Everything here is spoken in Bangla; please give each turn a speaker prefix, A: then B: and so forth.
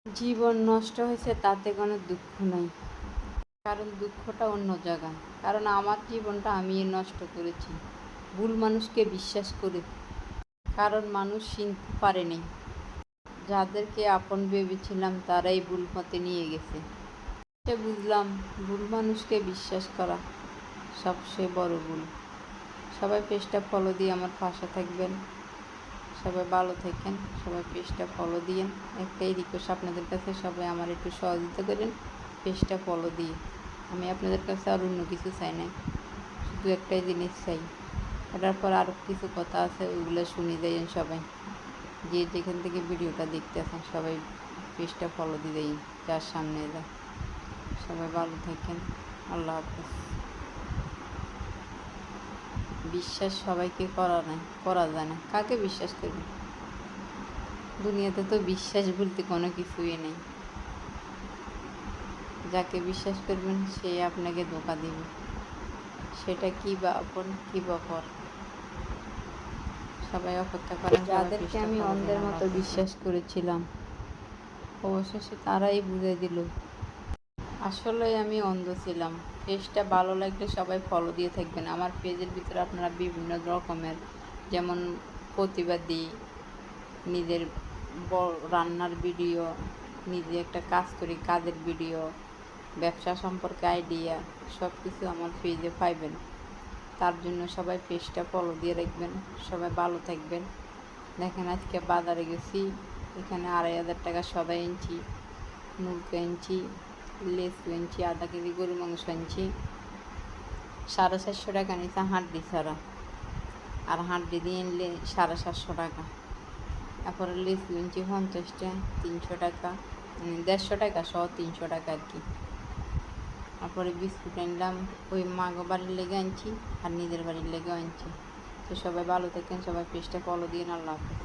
A: জীবন নষ্ট হয়েছে তাতে কোনো দুঃখ নাই, কারণ দুঃখটা অন্য জায়গায়। কারণ আমার জীবনটা আমি নষ্ট করেছি ভুল মানুষকে বিশ্বাস করে, কারণ মানুষ চিনতে পারেনি। যাদেরকে আপন ভেবেছিলাম তারাই ভুল পথে নিয়ে গেছে। সে বুঝলাম ভুল মানুষকে বিশ্বাস করা সবচেয়ে বড় ভুল। সবাই পেজটা ফলো দিয়ে আমার পাশে থাকবেন। সবাই ভালো থাকেন, সবাই পেজটা ফলো দিয়েন। একটাই রিকোয়েস্ট আপনাদের কাছে, সবাই আমার একটু সহযোগিতা করেন পেজটা ফলো দিয়ে। আমি আপনাদের কাছে আর অন্য কিছু চাই না, শুধু একটাই জিনিস চাই। এটার পর আরও কিছু কথা আছে, ওইগুলো শুনে যাইন সবাই। যে যেখান থেকে ভিডিওটা দেখতে আসেন সবাই পেজটা ফলো দিয়ে দেন, যার সামনে যায়। সবাই ভালো থাকেন, আল্লাহ হাফেজ। বিশ্বাস সবাইকে করা যায় না, কাকে বিশ্বাস করবেন? দুনিয়াতে তো বিশ্বাস বলতে কোনো কিছুই নেই। যাকে বিশ্বাস করবেন সে আপনাকে ধোঁকা দেবে, সেটা কি বা আপন কি বা পর। সবাই অপেক্ষা করেন। যাদেরকে আমি অন্ধের মতো বিশ্বাস করেছিলাম অবশেষে তারাই বুঝে দিল আসলে আমি অন্ধ ছিলাম। পেজটা ভালো লাগলে সবাই ফলো দিয়ে থাকবেন। আমার পেজের ভিতরে আপনারা বিভিন্ন রকমের, যেমন প্রতিবাদী, নিজের রান্নার ভিডিও, নিজে একটা কাজ করি কাজের ভিডিও, ব্যবসা সম্পর্কে আইডিয়া, সব কিছু আমার পেজে পাইবেন। তার জন্য সবাই পেজটা ফলো দিয়ে রাখবেন। সবাই ভালো থাকবেন। দেখেন আজকে বাজারে গেছি, এখানে 2,500 টাকা সদাই এনেছি, মুরগি এনেছি, লেসু এনেছি, আধা কেজি গরু মাংস এনেছি। 450 টাকা নিয়েছে হাড্ডি ছাড়া, আর হাড্ডি দিয়ে এনলে 750 টাকা। তারপরে লেসু এনেছি 50টা, 300 টাকা, 150 টাকা সহ 300 টাকা আর কি। তারপরে বিস্কুট আনলাম, ওই মাগো বাড়ির লেগে আনছি আর নিজের বাড়ির লেগেও আনছি। তো সবাই ভালো থাকেন, সবাই পেজটা ফলো দিয়ে। আল্লাহ হাফেজ।